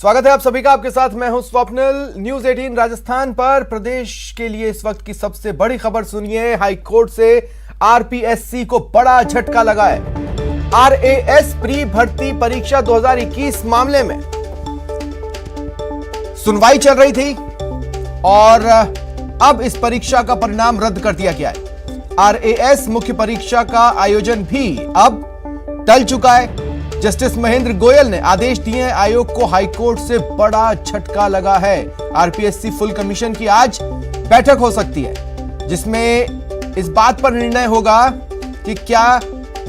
स्वागत है आप सभी का। आपके साथ मैं हूं स्वप्निल। न्यूज 18 राजस्थान पर प्रदेश के लिए इस वक्त की सबसे बड़ी खबर सुनिए। हाईकोर्ट से आरपीएससी को बड़ा झटका लगा है। आरएएस प्री भर्ती परीक्षा 2021 मामले में सुनवाई चल रही थी और अब इस परीक्षा का परिणाम रद्द कर दिया गया है। आरएएस मुख्य परीक्षा का आयोजन भी अब टल चुका है। जस्टिस महेंद्र गोयल ने आदेश दिए। आयोग को हाईकोर्ट से बड़ा झटका लगा है। आरपीएससी फुल कमीशन की आज बैठक हो सकती है, जिसमें इस बात पर निर्णय होगा कि क्या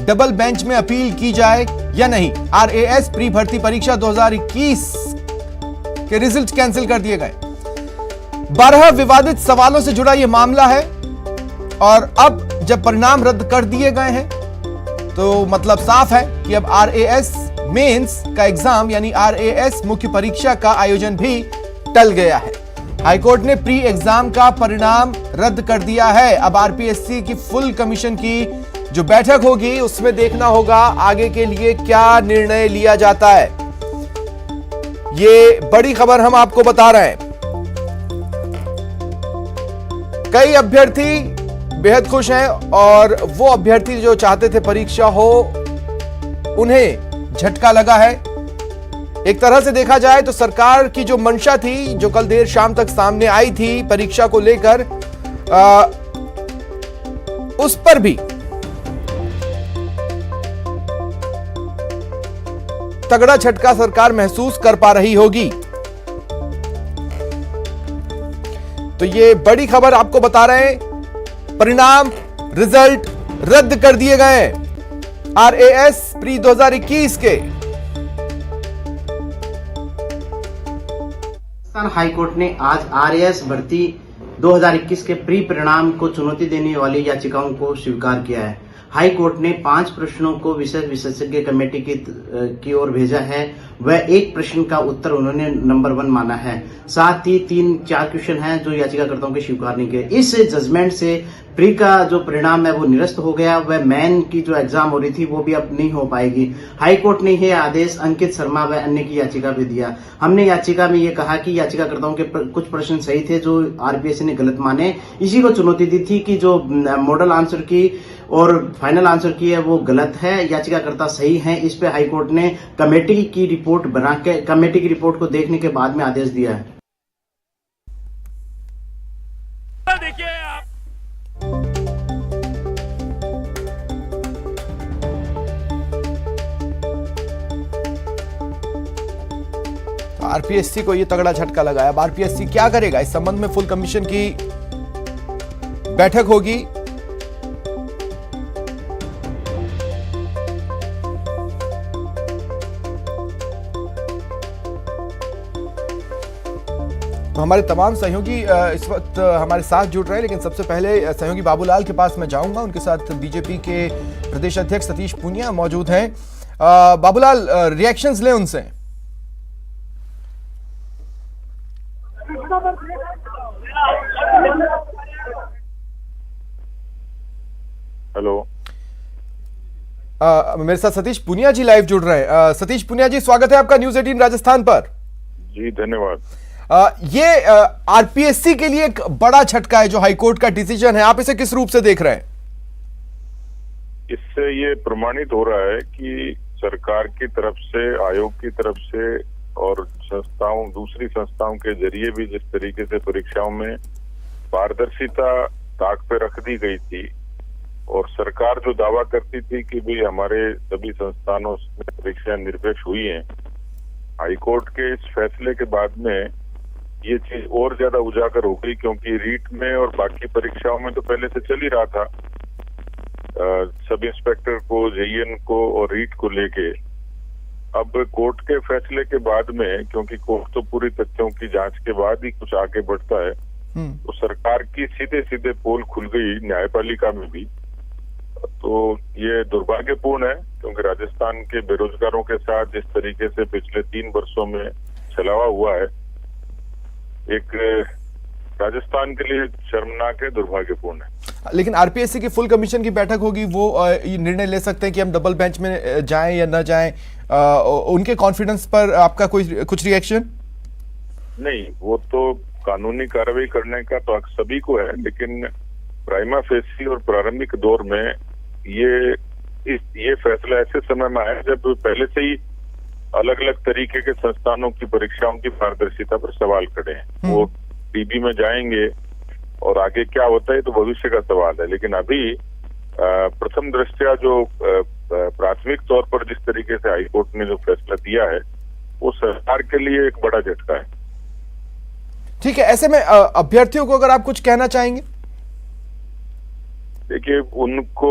डबल बेंच में अपील की जाए या नहीं। आरएएस प्री भर्ती परीक्षा 2021 के रिजल्ट कैंसिल कर दिए गए। 12 विवादित सवालों से जुड़ा यह मामला है और अब जब परिणाम रद्द कर दिए गए हैं तो मतलब साफ है कि अब आरएएस मेंस का एग्जाम यानी आरएएस मुख्य परीक्षा का आयोजन भी टल गया है। हाईकोर्ट ने प्री एग्जाम का परिणाम रद्द कर दिया है। अब आरपीएससी की फुल कमीशन की जो बैठक होगी उसमें देखना होगा आगे के लिए क्या निर्णय लिया जाता है। ये बड़ी खबर हम आपको बता रहे हैं। कई अभ्यर्थी बेहद खुश हैं और वो अभ्यर्थी जो चाहते थे परीक्षा हो उन्हें झटका लगा है। एक तरह से देखा जाए तो सरकार की जो मंशा थी, जो कल देर शाम तक सामने आई थी परीक्षा को लेकर, उस पर भी तगड़ा झटका सरकार महसूस कर पा रही होगी। तो ये बड़ी खबर आपको बता रहे हैं। परिणाम रिजल्ट रद्द कर दिए गए आरएएस प्री 2021 के। राजस्थान हाईकोर्ट ने आज आरएएस भर्ती 2021 के प्री परिणाम को चुनौती देने वाली याचिकाओं को स्वीकार किया है। हाई कोर्ट ने 5 प्रश्नों को विशेषज्ञ कमेटी की ओर भेजा है। वह एक प्रश्न का उत्तर उन्होंने नंबर 1 माना है। साथ ही 3-4 क्वेश्चन हैं जो याचिकाकर्ताओं के स्वीकार नहीं किए। इस जजमेंट से प्री का जो परिणाम है वो निरस्त हो गया। वह मेन की जो एग्जाम हो रही थी वो भी अब नहीं हो पाएगी। हाई कोर्ट ने यह आदेश अंकित शर्मा व अन्य की याचिका पे दिया। हमने याचिका में ये कहा कि याचिकाकर्ताओं के कुछ प्रश्न सही थे जो आरपीएससी ने गलत माने। इसी को चुनौती दी थी कि जो मॉडल आंसर की और फाइनल आंसर की है वो गलत है, याचिकाकर्ता सही हैं। इस पे हाईकोर्ट ने कमेटी की रिपोर्ट बना के कमेटी की रिपोर्ट को देखने के बाद में आदेश दिया है। देखिए आप आरपीएससी को यह तगड़ा झटका लगाया। अब आरपीएससी क्या करेगा इस संबंध में फुल कमीशन की बैठक होगी। हमारे तमाम सहयोगी इस वक्त हमारे साथ जुड़ रहे हैं, लेकिन सबसे पहले सहयोगी बाबूलाल के पास मैं जाऊंगा। उनके साथ बीजेपी के प्रदेश अध्यक्ष सतीश पूनिया मौजूद हैं। बाबूलाल, रिएक्शंस लें उनसे। हेलो, मेरे साथ सतीश पूनिया जी लाइव जुड़ रहे हैं। सतीश पूनिया जी, स्वागत है आपका न्यूज 18 राजस्थान पर। जी धन्यवाद। ये आरपीएससी के लिए एक बड़ा झटका है जो हाईकोर्ट का डिसीजन है, आप इसे किस रूप से देख रहे हैं? इससे ये प्रमाणित हो रहा है कि सरकार की तरफ से, आयोग की तरफ से और संस्थाओं, दूसरी संस्थाओं के जरिए भी जिस तरीके से परीक्षाओं में पारदर्शिता ताक पे रख दी गई थी और सरकार जो दावा करती थी कि भाई हमारे सभी संस्थानों में परीक्षाएं निरपेक्ष हुई हैं, हाईकोर्ट के इस फैसले के बाद में ये चीज और ज्यादा उजागर हो गई। क्योंकि रीट में और बाकी परीक्षाओं में तो पहले से चल ही रहा था, सब इंस्पेक्टर को, जेईएन को और रीट को लेके। अब कोर्ट के फैसले के बाद में, क्योंकि कोर्ट तो पूरी तथ्यों की जांच के बाद ही कुछ आगे बढ़ता है, तो सरकार की सीधे सीधे पोल खुल गई न्यायपालिका में भी। तो ये दुर्भाग्यपूर्ण है क्योंकि राजस्थान के बेरोजगारों के साथ जिस तरीके से पिछले 3 वर्षों में छलावा हुआ है, एक राजस्थान के लिए शर्मनाक है, दुर्भाग्यपूर्ण है। लेकिन आरपीएससी की फुल कमीशन की बैठक होगी, वो ये निर्णय ले सकते हैं कि हम डबल बेंच में जाएं या ना जाएं। उनके कॉन्फिडेंस पर आपका कोई कुछ रिएक्शन? नहीं, वो तो कानूनी कार्रवाई करने का तो हक सभी को है, लेकिन प्राइमा फेसी और प्रारंभिक दौर में ये फैसला ऐसे समय में आया जब पहले से ही अलग अलग तरीके के संस्थानों की परीक्षाओं की पारदर्शिता पर सवाल खड़े हैं। वो टीबी में जाएंगे और आगे क्या होता है तो भविष्य का सवाल है, लेकिन अभी प्रथम दृष्टया जो प्राथमिक तौर पर जिस तरीके से हाईकोर्ट ने जो फैसला दिया है वो सरकार के लिए एक बड़ा झटका है। ठीक है, ऐसे में अभ्यर्थियों को अगर आप कुछ कहना चाहेंगे? देखिए, उनको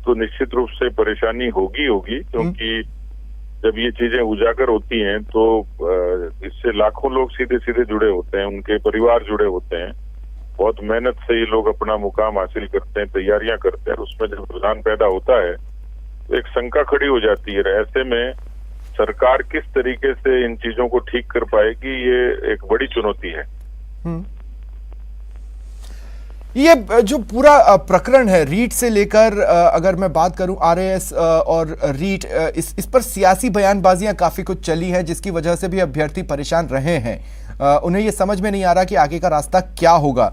तो निश्चित रूप से परेशानी होगी क्योंकि जब ये चीजें उजागर होती हैं तो इससे लाखों लोग सीधे सीधे जुड़े होते हैं, उनके परिवार जुड़े होते हैं, बहुत मेहनत से ये लोग अपना मुकाम हासिल करते हैं, तैयारियां करते हैं, उसमें जब रुझान पैदा होता है तो एक शंका खड़ी हो जाती है। ऐसे में सरकार किस तरीके से इन चीजों को ठीक कर पाएगी, ये एक बड़ी चुनौती है। ये जो पूरा प्रकरण है रीट से लेकर, अगर मैं बात करूं आरएएस और रीट, इस पर सियासी बयानबाजियां काफी कुछ चली हैं, जिसकी वजह से भी अभ्यर्थी परेशान रहे हैं। उन्हें ये समझ में नहीं आ रहा कि आगे का रास्ता क्या होगा।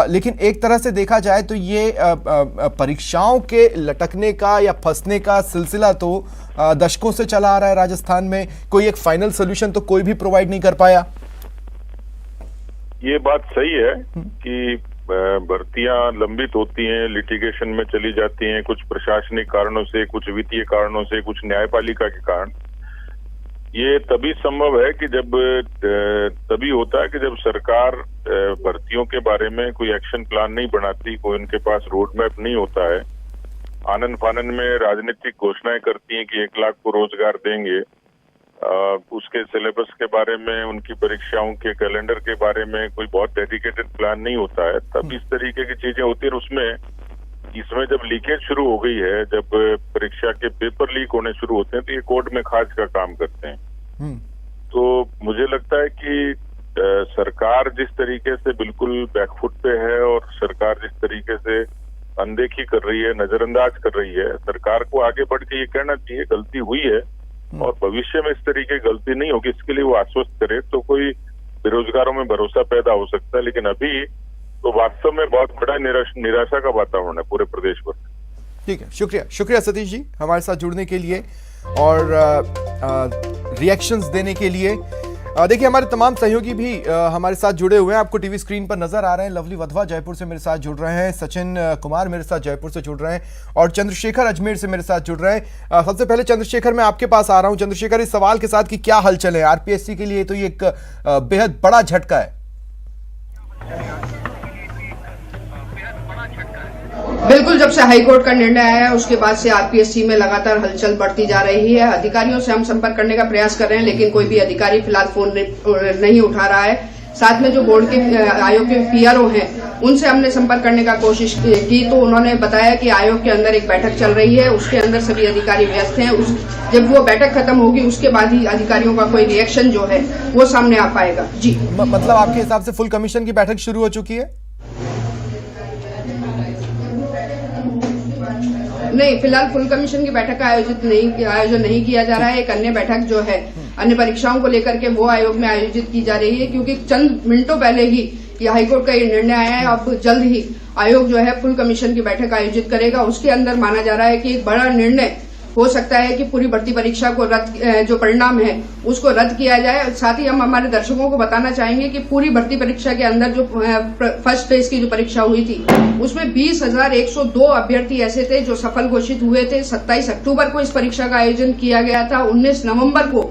लेकिन एक तरह से देखा जाए तो ये परीक्षाओं के लटकने का या फंसने का सिलसिला तो दशकों से चला आ रहा है राजस्थान में। कोई एक फाइनल सोल्यूशन तो कोई भी प्रोवाइड नहीं कर पाया। ये बात सही है कि भर्तियां लंबित होती हैं, लिटिगेशन में चली जाती हैं, कुछ प्रशासनिक कारणों से, कुछ वित्तीय कारणों से, कुछ न्यायपालिका के कारण। ये तभी संभव है कि तभी होता है कि जब सरकार भर्तियों के बारे में कोई एक्शन प्लान नहीं बनाती, कोई उनके पास रोड मैप नहीं होता है, आनन फानन में राजनीतिक घोषणाएं करती हैं कि 1 लाख को रोजगार देंगे, उसके सिलेबस के बारे में, उनकी परीक्षाओं के कैलेंडर के बारे में कोई बहुत डेडिकेटेड प्लान नहीं होता है, तब इस तरीके की चीजें होती है। और इसमें जब लीकेज शुरू हो गई है, जब परीक्षा के पेपर लीक होने शुरू होते हैं तो ये कोर्ट में खाज का काम करते हैं। तो मुझे लगता है कि सरकार जिस तरीके से बिल्कुल बैकफुट पे है और सरकार जिस तरीके से अनदेखी कर रही है, नजरअंदाज कर रही है, सरकार को आगे बढ़ के ये कहना चाहिए गलती हुई है और भविष्य में इस तरीके की गलती नहीं होगी, इसके लिए वो आश्वस्त करे तो कोई बेरोजगारों में भरोसा पैदा हो सकता है। लेकिन अभी तो वास्तव में बहुत बड़ा निराशा का वातावरण है पूरे प्रदेश भर। ठीक है, शुक्रिया सतीश जी हमारे साथ जुड़ने के लिए और रिएक्शंस देने के लिए। देखिए, हमारे तमाम सहयोगी भी हमारे साथ जुड़े हुए हैं, आपको टीवी स्क्रीन पर नजर आ रहे हैं। लवली वधवा जयपुर से मेरे साथ जुड़ रहे हैं, सचिन कुमार मेरे साथ जयपुर से जुड़ रहे हैं और चंद्रशेखर अजमेर से मेरे साथ जुड़ रहे हैं। सबसे पहले चंद्रशेखर, मैं आपके पास आ रहा हूं। चंद्रशेखर, इस सवाल के साथ कि क्या हलचल है आरपीएससी के लिए, तो ये एक बेहद बड़ा झटका है। बिल्कुल, जब से हाईकोर्ट का निर्णय आया है उसके बाद से आरपीएससी में लगातार हलचल बढ़ती जा रही है। अधिकारियों से हम संपर्क करने का प्रयास कर रहे हैं, लेकिन कोई भी अधिकारी फिलहाल फोन नहीं उठा रहा है। साथ में जो बोर्ड के आयोग के पीआरओ हैं उनसे हमने संपर्क करने का कोशिश की तो उन्होंने बताया कि आयोग के अंदर एक बैठक चल रही है, उसके अंदर सभी अधिकारी व्यस्त हैं। जब वो बैठक खत्म होगी उसके बाद ही अधिकारियों का कोई रिएक्शन जो है वो सामने आ पाएगा। जी, मतलब आपके हिसाब से फुल कमीशन की बैठक शुरू हो चुकी है? नहीं, फिलहाल फुल कमीशन की बैठक का आयोजन नहीं किया जा रहा है। एक अन्य बैठक जो है अन्य परीक्षाओं को लेकर के वो आयोग में आयोजित की जा रही है, क्योंकि चंद मिनटों पहले ही ये हाईकोर्ट का ये निर्णय आया है। अब जल्द ही आयोग जो है फुल कमीशन की बैठक आयोजित करेगा। उसके अंदर माना जा रहा है कि एक बड़ा निर्णय हो सकता है कि पूरी भर्ती परीक्षा को जो परिणाम है उसको रद्द किया जाए। साथ ही हम हमारे दर्शकों को बताना चाहेंगे कि पूरी भर्ती परीक्षा के अंदर जो फर्स्ट फेज की जो परीक्षा हुई थी उसमें 20,102 अभ्यर्थी ऐसे थे जो सफल घोषित हुए थे। 27 अक्टूबर को इस परीक्षा का आयोजन किया गया था। 19 नवंबर को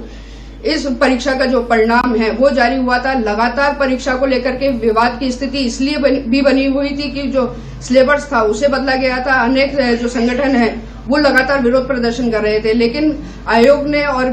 इस परीक्षा का जो परिणाम है वो जारी हुआ था। लगातार परीक्षा को लेकर के विवाद की स्थिति इसलिए भी बनी हुई थी कि जो सिलेबस था उसे बदला गया था। अनेक जो संगठन है वो लगातार विरोध प्रदर्शन कर रहे थे, लेकिन आयोग ने और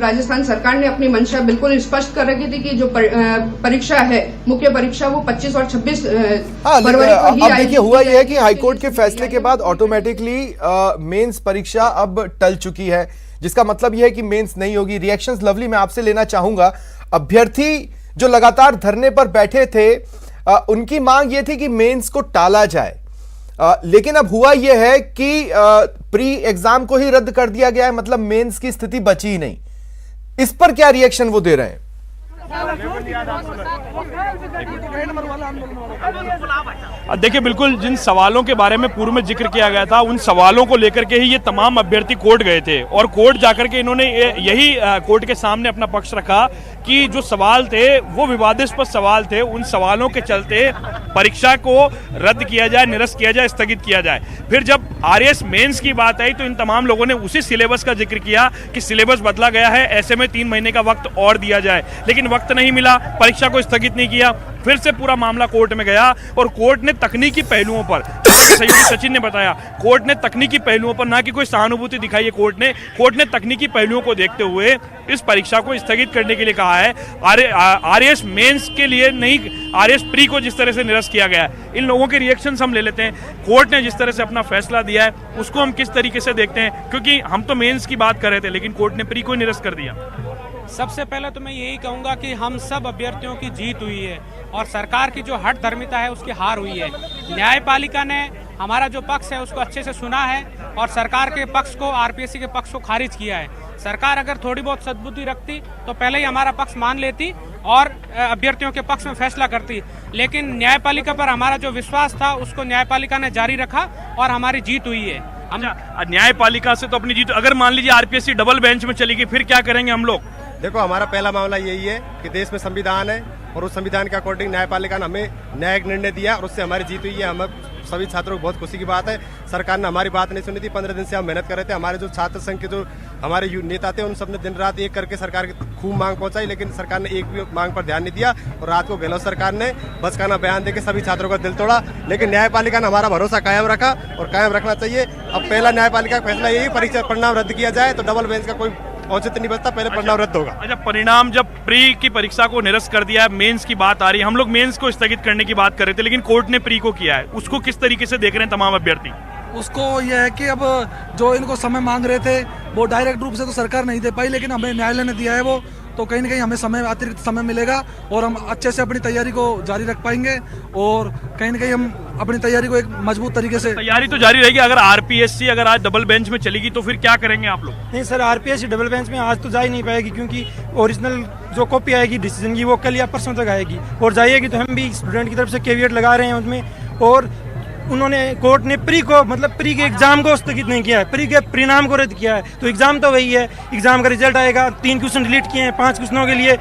राजस्थान सरकार ने अपनी मंशा बिल्कुल स्पष्ट कर रखी थी कि जो परीक्षा है मुख्य परीक्षा वो 25 और 26 फरवरी को ही। अब देखिए, हुआ यह है कि हाईकोर्ट के फैसले के बाद ऑटोमेटिकली मेंस परीक्षा अब टल चुकी है, जिसका मतलब यह है कि मेंस नहीं होगी। रिएक्शंस लवली मैं आपसे लेना चाहूंगा। अभ्यर्थी जो लगातार धरने पर बैठे थे उनकी मांग यह थी कि मेंस को टाला जाए। लेकिन अब हुआ यह है कि प्री एग्जाम को ही रद्द कर दिया गया है, मतलब मेंस की स्थिति बची ही नहीं। इस पर क्या रिएक्शन वो दे रहे हैं? देखिए, बिल्कुल जिन सवालों के बारे में पूर्व में जिक्र किया गया था, उन सवालों को लेकर के ही ये तमाम अभ्यर्थी कोर्ट गए थे और कोर्ट जाकर के इन्होंने यही कोर्ट के सामने अपना पक्ष रखा कि जो सवाल थे वो विवादास्पद सवाल थे। उन सवालों के चलते परीक्षा को रद्द किया जाए, निरस्त किया जाए, स्थगित किया जाए। फिर जब आरएएस मेंस की बात आई तो इन तमाम लोगों ने उसी सिलेबस का जिक्र किया कि सिलेबस बदला गया है, ऐसे में 3 महीने का वक्त और दिया जाए, लेकिन वक्त नहीं मिला, परीक्षा को स्थगित नहीं किया। फिर से पूरा मामला कोर्ट में गया और कोर्ट ने तकनीकी पहलुओं पर, सहयोगी सचिन ने बताया, कोर्ट ने तकनीकी पहलुओं पर ना कि कोई सहानुभूति दिखाई है, कोर्ट ने तकनीकी पहलुओं को देखते हुए इस परीक्षा को स्थगित करने के लिए कहा है। आरएएस मेंस के लिए नहीं, आरएएस प्री को जिस तरह से निरस्त किया गया है, इन लोगों के रिएक्शंस हम ले लेते हैं। कोर्ट ने जिस तरह से अपना फैसला दिया है उसको हम किस तरीके से देखते हैं, क्योंकि हम तो मेंस की बात कर रहे थे लेकिन कोर्ट ने प्री को निरस्त कर दिया। सबसे पहले तो मैं यही कहूंगा कि हम सब अभ्यर्थियों की जीत हुई है और सरकार की जो हठ धर्मिता है उसकी हार हुई है। न्यायपालिका ने हमारा जो पक्ष है उसको अच्छे से सुना है और सरकार के पक्ष को, आरपीएससी के पक्ष को खारिज किया है। सरकार अगर थोड़ी बहुत सद्बुद्धि रखती तो पहले ही हमारा पक्ष मान लेती और अभ्यर्थियों के पक्ष में फैसला करती, लेकिन न्यायपालिका पर हमारा जो विश्वास था उसको न्यायपालिका ने जारी रखा और हमारी जीत हुई है। न्यायपालिका से तो अपनी जीत, अगर मान लीजिए आरपीएससी डबल बेंच में चली गई फिर क्या करेंगे हम लोग? देखो, हमारा पहला मामला यही है कि देश में संविधान है और उस संविधान के अकॉर्डिंग न्यायपालिका ने हमें न्यायिक निर्णय दिया और उससे हमारी जीत हुई है। हम सभी छात्रों को बहुत खुशी की बात है। सरकार ने हमारी बात नहीं सुनी थी, 15 दिन से हम मेहनत कर रहे थे। हमारे जो छात्र संघ के जो हमारे नेता थे उन सबने दिन रात एक करके सरकार की खूब मांग पहुंचाई, लेकिन सरकार ने एक भी मांग पर ध्यान नहीं दिया और रात को गहलोत सरकार ने बचकाना बयान देकर सभी छात्रों का दिल तोड़ा। लेकिन न्यायपालिका ने हमारा भरोसा कायम रखा और कायम रखना चाहिए। अब पहला न्यायपालिका का फैसला यही, परीक्षा परिणाम रद्द किया जाए तो डबल बेंच का कोई औचित्य नहीं बचता, पहले परिणाम रद्द होगा। अच्छा, परिणाम जब प्री की परीक्षा को निरस्त कर दिया है, मेंस की बात आ रही है, हम लोग मेंस को स्थगित करने की बात कर रहे थे लेकिन कोर्ट ने प्री को किया है, उसको किस तरीके से देख रहे हैं तमाम अभ्यर्थी? उसको यह है कि अब जो इनको समय मांग रहे थे वो डायरेक्ट रूप से तो सरकार नहीं दे पाई, लेकिन हमें न्यायालय ने दिया है वो, तो कहीं ना कहीं हमें समय, अतिरिक्त समय मिलेगा और हम अच्छे से अपनी तैयारी को जारी रख पाएंगे और कहीं ना कहीं हम अपनी तैयारी को एक मजबूत तरीके से, तैयारी तो जारी रहेगी। अगर आरपीएससी अगर आज डबल बेंच में चलेगी तो फिर क्या करेंगे आप लोग? नहीं सर, आरपीएससी डबल बेंच में आज तो जा ही नहीं पाएगी क्योंकि ओरिजिनल जो कॉपी आएगी डिसीजन की वो कल या परसों तक आएगी और जाएगी तो हम भी स्टूडेंट की तरफ से कैविएट लगा रहे हैं उसमें। और उन्होंने, कोर्ट ने प्री को, मतलब प्री के एग्जाम को स्थगित नहीं किया है, प्री के परिणाम को रद्द किया है। तो एग्जाम तो वही है, एग्जाम का रिजल्ट आएगा, 3 क्वेश्चन डिलीट किए हैं, 5 क्वेश्चनों के लिए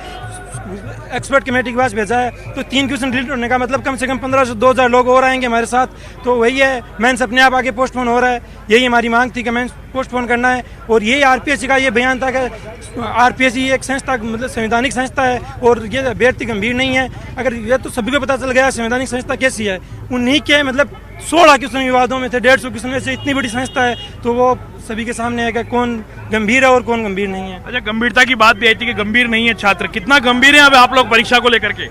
एक्सपर्ट कमेटी के पास भेजा है, तो 3 क्वेश्चन डिलीट होने का मतलब कम से कम 1500 से 2000 लोग और आएंगे हमारे साथ। तो वही है, मेंस अपने आप आगे पोस्टपोन हो रहा है, यही हमारी मांग थी कि मेंस पोस्टपोन करना है। और यही आरपीएससी का ये बयान था कि आरपीएससी एक संस्था, मतलब संवैधानिक संस्था है और ये अभ्यर्थी गंभीर नहीं है। अगर ये तो सभी को पता चल गया संवैधानिक संस्था कैसी है, उन्हीं के मतलब 16 क्वेश्चन विवादों में थे, 150 क्वेश्चन में से इतनी बड़ी संस्था है, तो वो सभी के सामने है कि कौन गंभीर है और कौन गंभीर नहीं है। अच्छा, गंभीरता की बात भी आई थी कि गंभीर नहीं है छात्र, कितना गंभीर है अब आप लोग परीक्षा को लेकर के?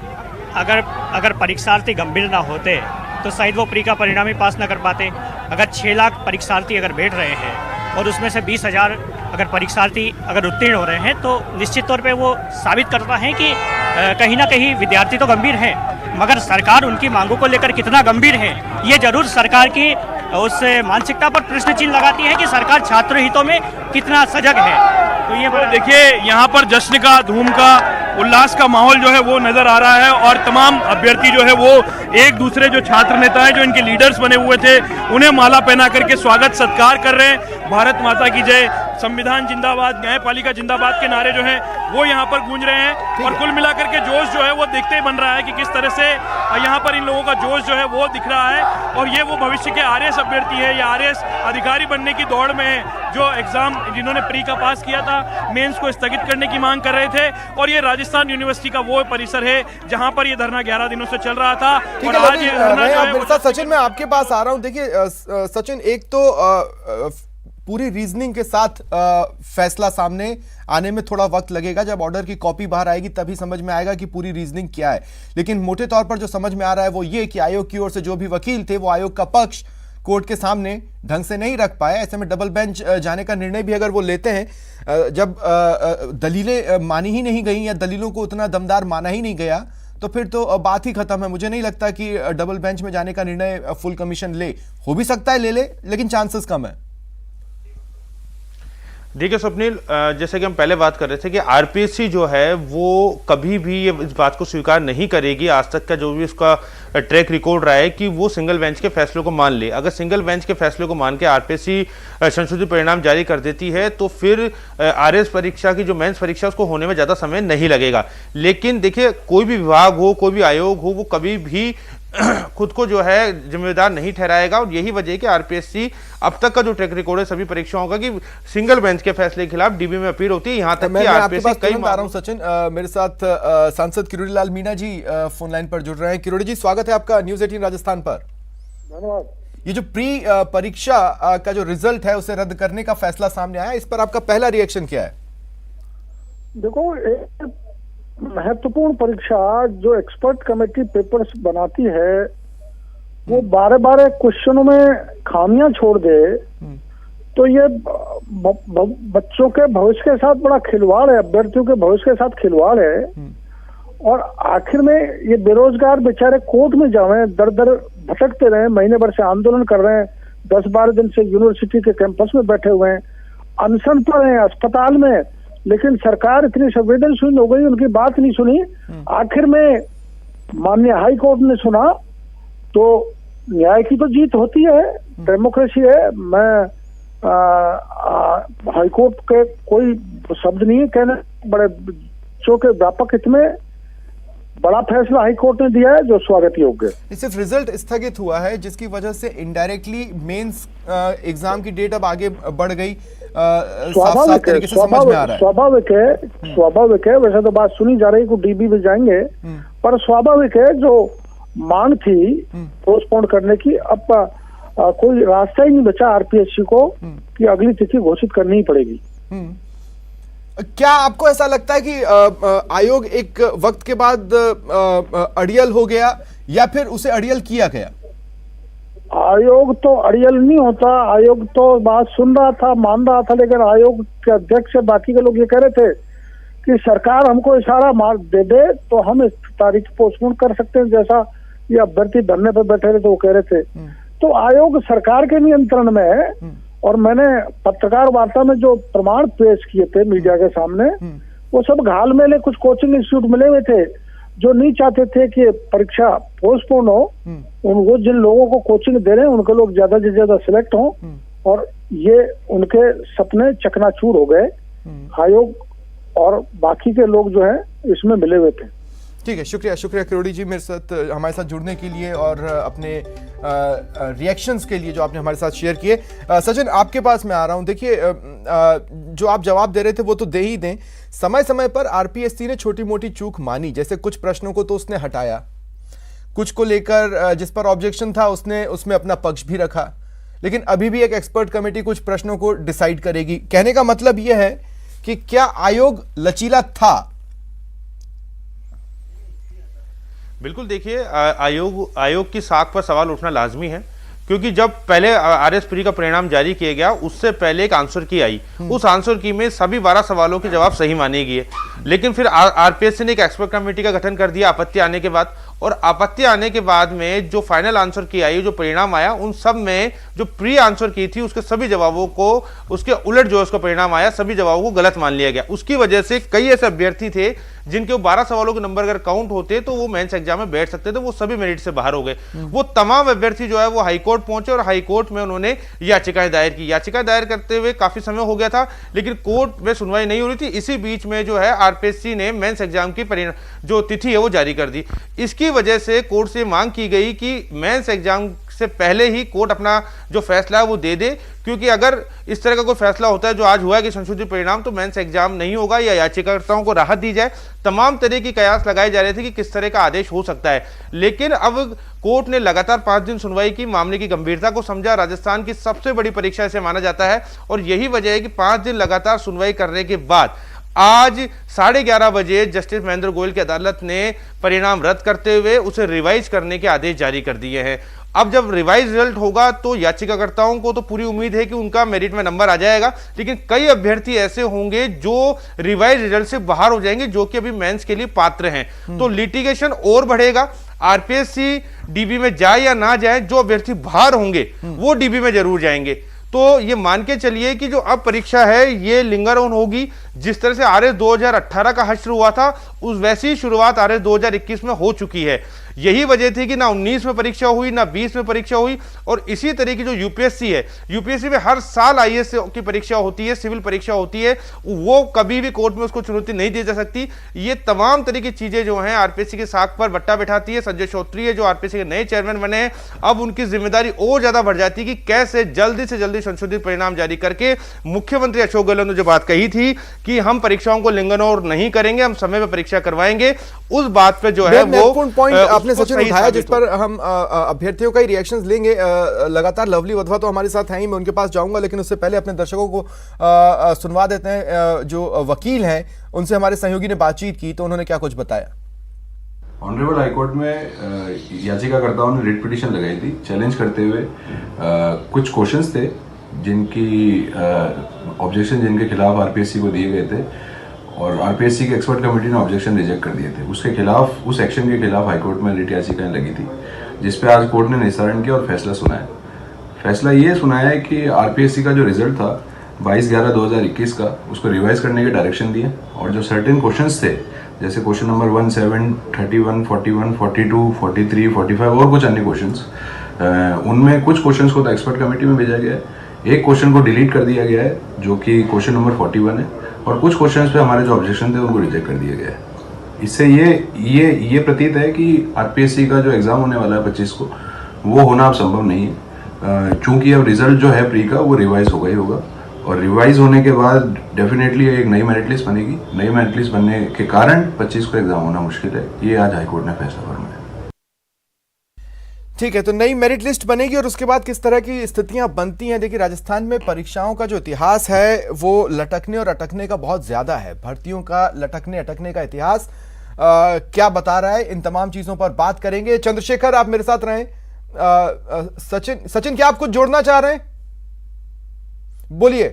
अगर परीक्षार्थी गंभीर ना होते तो शायद वो प्री का परिणाम ही पास ना कर पाते। अगर 6 लाख परीक्षार्थी अगर बैठ रहे हैं और उसमें से 20,000 अगर परीक्षार्थी अगर उत्तीर्ण हो रहे हैं तो निश्चित तौर पे वो साबित करता है कि कहीं ना कहीं विद्यार्थी तो गंभीर है, मगर सरकार उनकी मांगों को लेकर कितना गंभीर है ये जरूर सरकार की उस मानसिकता पर प्रश्न चिन्ह लगाती है कि सरकार छात्र हितों में कितना सजग है। तो ये देखिए, यहाँ पर जश्न का, धूम का, उल्लास का माहौल जो है वो नजर आ रहा है और तमाम अभ्यर्थी जो है वो एक दूसरे जो छात्र नेता हैं, जो इनके लीडर्स बने हुए थे, उन्हें माला पहना करके स्वागत सत्कार कर रहे हैं। भारत माता की जय, संविधान जिंदाबाद, न्यायपालिका जिंदाबाद के नारे जो हैं वो यहाँ पर गूंज रहे हैं और कुल मिलाकर के जोश जो है वो देखते ही बन रहा है कि किस तरह से यहाँ पर इन लोगों का जोश जो है वो दिख रहा है। और ये वो भविष्य के आरएएस अभ्यर्थी है या आरएएस अधिकारी बनने की दौड़ में है, जो एग्जाम जिन्होंने प्री का पास किया था, मेंस को स्थगित करने की मांग कर रहे थे। और ये राजस्थान यूनिवर्सिटी का वो परिसर है जहां पर ये धरना 11 दिनों से चल रहा था और आज ये धरना जो है। सचिन, मैं आपके पास आ रहा हूं। देखिए सचिन, एक तो पूरी रीजनिंग के साथ फैसला सामने आने में थोड़ा वक्त लगेगा, जब ऑर्डर की कॉपी बाहर आएगी तभी समझ में आएगा कि पूरी रीजनिंग क्या है। लेकिन मोटे तौर पर जो समझ में आ रहा है वो ये कि आयोग की ओर से जो भी वकील थे वो आयोग का पक्ष कोर्ट के सामने ढंग से नहीं रख पाए। ऐसे में डबल बेंच जाने का निर्णय भी अगर वो लेते हैं, जब दलीलें मानी ही नहीं गई या दलीलों को उतना दमदार माना ही नहीं गया, तो फिर तो बात ही खत्म है। मुझे नहीं लगता कि डबल बेंच में जाने का निर्णय फुल कमीशन ले। हो भी सकता है ले ले, लेकिन चांसेस कम है। देखिए स्वप्निल, जैसे कि हम पहले बात कर रहे थे कि आरपीएससी जो है वो कभी भी ये इस बात को स्वीकार नहीं करेगी, आज तक का जो भी उसका ट्रैक रिकॉर्ड रहा है, कि वो सिंगल बेंच के फैसले को मान ले। अगर सिंगल बेंच के फैसले को मान के आरपीएससी संशोधित परिणाम जारी कर देती है तो फिर आरएस परीक्षा की जो मेंस परीक्षा उसको होने में ज़्यादा समय नहीं लगेगा। लेकिन देखिए, कोई भी विभाग हो, कोई भी आयोग हो, वो कभी भी खुद को जो है जिम्मेदार नहीं ठहराएगा। और यही वजह है कि आरपीएससी अब तक का जो ट्रैक रिकॉर्ड है सभी परीक्षाओं का, कि सिंगल बेंच के फैसले के खिलाफ डीबी में अपील होती है। यहां तक कि आरपीएससी कई आ रहा हूं सचिन, मेरे साथ सांसद किरोड़ी लाल मीणा जी फोन लाइन पर जुड़ रहे हैं। किरोड़ी जी, स्वागत है आपका न्यूज 18 राजस्थान पर। धन्यवाद। ये जो प्री परीक्षा का जो रिजल्ट है उसे रद्द करने का फैसला सामने आया, इस पर आपका पहला रिएक्शन क्या है? देखो, एक महत्वपूर्ण परीक्षा जो एक्सपर्ट कमेटी पेपर्स बनाती है वो 12 क्वेश्चनों में खामियां छोड़ दे तो ये बच्चों के भविष्य के साथ बड़ा खिलवाड़ है, अभ्यर्थियों के भविष्य के साथ खिलवाड़ है। और आखिर में ये बेरोजगार बेचारे कोर्ट में जावे, दर दर भटकते रहे, महीने भर से आंदोलन कर रहे हैं, 10-12 दिन से यूनिवर्सिटी के कैंपस में बैठे हुए हैं, अनशन पर हैं, अस्पताल में, लेकिन सरकार इतनी संवेदनशील हो गई, उनकी बात नहीं सुनी। आखिर में माननीय हाई कोर्ट ने सुना तो न्याय की तो जीत होती है, डेमोक्रेसी है। मैं हाई कोर्ट के कोई शब्द नहीं है कहने, बड़े बच्चों के व्यापक हित में बड़ा फैसला हाई कोर्ट ने दिया है जो स्वागत योग्य है। सिर्फ रिजल्ट स्थगित हुआ है जिसकी वजह से इनडायरेक्टली मेंस एग्जाम की डेट अब आगे बढ़ गई, स्वाभाविक है। वैसे तो बात सुनी जा रही है डीबी में जाएंगे, पर स्वाभाविक है जो मांग थी पोस्टपोन करने की, अब कोई रास्ता ही नहीं बचा आरपीएससी को कि अगली तिथि घोषित करनी ही पड़ेगी। क्या आपको ऐसा लगता है कि आयोग एक वक्त के बाद अड़ियल हो गया या फिर उसे अड़ियल किया गया? आयोग तो अड़ियल नहीं होता, आयोग तो बात सुन रहा था, मान रहा था, लेकिन आयोग के अध्यक्ष से बाकी के लोग ये कह रहे थे कि सरकार हमको इशारा मार दे दे तो हम इस तारीख पोस्टपोन कर सकते हैं, जैसा ये अभ्यर्थी धरने पर बैठे रहे तो वो कह रहे थे। तो आयोग सरकार के नियंत्रण में है। और मैंने पत्रकार वार्ता में जो प्रमाण पेश किए थे मीडिया के सामने, वो सब घाल मेले कुछ कोचिंग इंस्टीट्यूट मिले हुए थे जो नहीं चाहते थे कि परीक्षा पोस्टपोन हो। उनको जिन लोगों को कोचिंग दे रहे हैं उनके लोग ज्यादा से ज्यादा सिलेक्ट हों, और ये उनके सपने चकनाचूर हो गए। आयोग और बाकी के लोग जो है इसमें मिले हुए थे। ठीक है, शुक्रिया किरोड़ी जी मेरे साथ हमारे साथ जुड़ने के लिए और अपने रिएक्शंस के लिए जो आपने हमारे साथ शेयर किए। सचिन, आपके पास मैं आ रहा हूं। देखिए, जो आप जवाब दे रहे थे वो तो दे ही दें। समय समय पर आरपीएससी ने छोटी मोटी चूक मानी, जैसे कुछ प्रश्नों को तो उसने हटाया, कुछ को लेकर जिस पर ऑब्जेक्शन था उसने उसमें अपना पक्ष भी रखा, लेकिन अभी भी एक एक्सपर्ट कमेटी कुछ प्रश्नों को डिसाइड करेगी। कहने का मतलब यह है कि क्या आयोग लचीला था? बिल्कुल। देखिए, आयोग की साख पर सवाल उठना लाजमी है, क्योंकि जब पहले आरएस प्री का परिणाम जारी किया गया उससे पहले एक आंसर की आई, उस आंसर की में सभी 12 सवालों के जवाब सही माने गए। लेकिन फिर आरपीएससी ने एक एक्सपर्ट कमेटी का गठन कर दिया आपत्ति आने के बाद, और आपत्ति आने के बाद में जो फाइनल आंसर की आई, जो परिणाम आया, उन सब में जो प्री आंसर की थी उसके सभी जवाबों को, उसके उलट जो उसका परिणाम आया, सभी जवाबों को गलत मान लिया गया। उसकी वजह से कई ऐसे अभ्यर्थी थे जिनके 12 सवालों के नंबर अगर काउंट होते तो वो मेंस एग्जाम में बैठ सकते थे, वो सभी मेरिट से बाहर हो गए। वो तमाम अभ्यर्थी जो है वो हाईकोर्ट पहुंचे और हाईकोर्ट में उन्होंने याचिकाएं दायर की। याचिका दायर करते हुए काफी समय हो गया था, लेकिन कोर्ट में सुनवाई नहीं हो रही थी। इसी बीच में जो है आरपीएससी ने मेंस एग्जाम की जो तिथि है वो जारी कर दी। इसकी वजह से कोर्ट से मांग की गई कि मेंस एग्जाम से पहले ही कोर्ट अपना जो फैसला है वो दे दे, क्योंकि अगर इस तरह का कोई फैसला होता है जो आज हुआ है कि संशोधित परिणाम, तो मेंस एग्जाम नहीं होगा या याचिकाकर्ताओं को राहत दी जाए। तमाम तरह की कयास लगाए जा रहे थे कि किस तरह का आदेश हो सकता है, लेकिन अब कोर्ट ने लगातार 5 दिन सुनवाई की, मामले की गंभीरता को समझा। राजस्थान की सबसे बड़ी परीक्षा इसे माना जाता है और यही वजह है कि 5 दिन लगातार सुनवाई करने के बाद आज 11:30 बजे जस्टिस महेंद्र गोयल की अदालत ने परिणाम रद्द करते हुए उसे रिवाइज करने के आदेश जारी कर दिए हैं। अब जब रिवाइज रिजल्ट होगा तो याचिकाकर्ताओं को तो पूरी उम्मीद है कि उनका मेरिट में नंबर आ जाएगा, लेकिन कई अभ्यर्थी ऐसे होंगे जो रिवाइज रिजल्ट से बाहर हो जाएंगे, जो कि अभी मेंस के लिए पात्र हैं। तो लिटिगेशन और बढ़ेगा। आरपीएससी डीबी में जाए या ना जाए, जो अभ्यर्थी बाहर होंगे वो डीबी में जरूर जाएंगे। तो ये मान के चलिए कि जो अब परीक्षा है ये लिंगर ऑन होगी। जिस तरह से आरएस 2018 का हश्र हुआ था, उस वैसी शुरुआत आरएस 2021 में हो चुकी है। यही वजह थी कि ना 19 में परीक्षा हुई, ना 20 में परीक्षा हुई। और इसी तरह की जो यूपीएससी है, यूपीएससी में हर साल आईएएस की परीक्षा होती है, सिविल परीक्षा होती है, वो कभी भी कोर्ट में उसको चुनौती नहीं दी जा सकती। ये तमाम तरह की चीजें जो हैं आरपीएससी के साख पर बट्टा बैठाती है। संजय श्रोत्री है जो आरपीएससी के नए चेयरमैन बने हैं, अब उनकी जिम्मेदारी और ज्यादा बढ़ जाती है कि कैसे जल्दी से जल्दी संशोधित परिणाम जारी करके मुख्यमंत्री अशोक गहलोत ने जो बात कही थी कि हम परीक्षाओं को लिंगन और नहीं करेंगे, हम समय पर परीक्षा करवाएंगे, उस बात पे जो है वो पॉइंट आपने सचिन उठाया, जिस पर हम अभ्यर्थियों का ही रिएक्शंस लेंगे। लगातार लवली वधवा तो हमारे साथ हैं ही, मैं उनके पास जाऊंगा, लेकिन उससे पहले अपने दर्शकों को सुनवा देते हैं। जो वकील हैं उनसे हमारे सहयोगी ने बातचीत की तो उन्होंने क्या कुछ बताया। ऑनरेबल हाईकोर्ट में याचिकाकर्ताओं ने रिट पिटीशन लगाई थी चैलेंज करते हुए। कुछ क्वेश्चंस थे जिनकी ऑब्जेक्शन जिनके खिलाफ आरपीएससी को दिए गए थे और आरपीएससी की एक्सपर्ट कमेटी ने ऑब्जेक्शन रिजेक्ट कर दिए थे। उसके खिलाफ, उस एक्शन के खिलाफ हाईकोर्ट में रिट याचिकाएं लगी थी, जिसपे आज कोर्ट ने निस्तारण किया और फैसला सुनाया। फैसला ये सुनाया है कि आरपीएससी का जो रिजल्ट था 22/11/2021 का, उसको रिवाइज करने के डायरेक्शन दिए और जो सर्टेन क्वेश्चंस थे, जैसे क्वेश्चन नंबर 17, 31, 41, 42, 43, 45 और कुछ अन्य क्वेश्चंस, उनमें कुछ क्वेश्चंस को तो एक्सपर्ट कमेटी में भेजा गया है, एक क्वेश्चन को डिलीट कर दिया गया है जो कि क्वेश्चन नंबर 41 है, और कुछ क्वेश्चंस पे हमारे जो ऑब्जेक्शन थे उनको रिजेक्ट कर दिया गया है। इससे ये प्रतीत है कि आरपीएससी का जो एग्जाम होने वाला है 25 को, वो होना अब संभव नहीं है, चूंकि अब रिजल्ट जो है प्री का वो रिवाइज होगा ही होगा, और रिवाइज होने के बाद डेफिनेटली एक नई मेरिट लिस्ट बनेगी। नई मेरिट लिस्ट बनने के कारण 25 को एग्जाम होना मुश्किल है, ये आज हाईकोर्ट ने फैसला फरमाया। ठीक है, तो नई मेरिट लिस्ट बनेगी और उसके बाद किस तरह की स्थितियां बनती हैं। देखिए, राजस्थान में परीक्षाओं का जो इतिहास है वो लटकने और अटकने का बहुत ज्यादा है। भर्तियों का लटकने अटकने का इतिहास क्या बता रहा है, इन तमाम चीजों पर बात करेंगे। चंद्रशेखर, आप मेरे साथ रहें। सचिन, क्या आप कुछ जोड़ना चाह रहे हैं? बोलिए।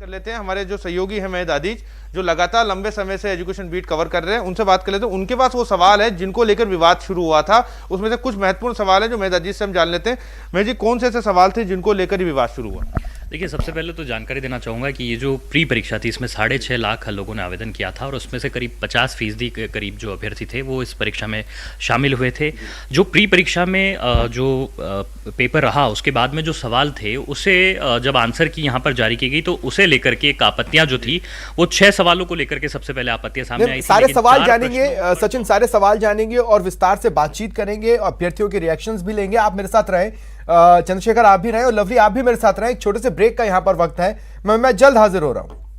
कर लेते हैं, हमारे जो सहयोगी हैं मेहद आदिज, जो लगातार लंबे समय से एजुकेशन बीट कवर कर रहे हैं, उनसे बात कर लेते हैं। उनके पास वो सवाल है जिनको लेकर विवाद शुरू हुआ था, उसमें से कुछ महत्वपूर्ण सवाल है जो मेहद आदिज से हम जान लेते हैं। मेहद जी, कौन से ऐसे सवाल थे जिनको लेकर विवाद शुरू हुआ? देखिए, सबसे पहले तो जानकारी देना चाहूँगा कि ये जो प्री परीक्षा थी, इसमें 6.5 लाख लोगों ने आवेदन किया था और उसमें से करीब 50% के करीब जो अभ्यर्थी थे वो इस परीक्षा में शामिल हुए थे। जो प्री परीक्षा में जो पेपर रहा, उसके बाद में जो सवाल थे उसे जब आंसर की यहाँ पर जारी की गई तो उसे लेकर के एक आपत्तियां जो थी, वो 6 सवालों को लेकर के सबसे पहले आपत्तियां सामने आई। सारे सवाल जानेंगे सचिन, सारे सवाल जानेंगे और विस्तार से बातचीत करेंगे, अभ्यर्थियों के रिएक्शंस भी लेंगे। आप मेरे साथ रहे, चंद्रशेखर आप भी रहे और लवली आप भी मेरे साथ रहे। एक छोटे से ब्रेक का यहाँ पर वक्त है, मैं जल्द हाजिर हो रहा हूँ।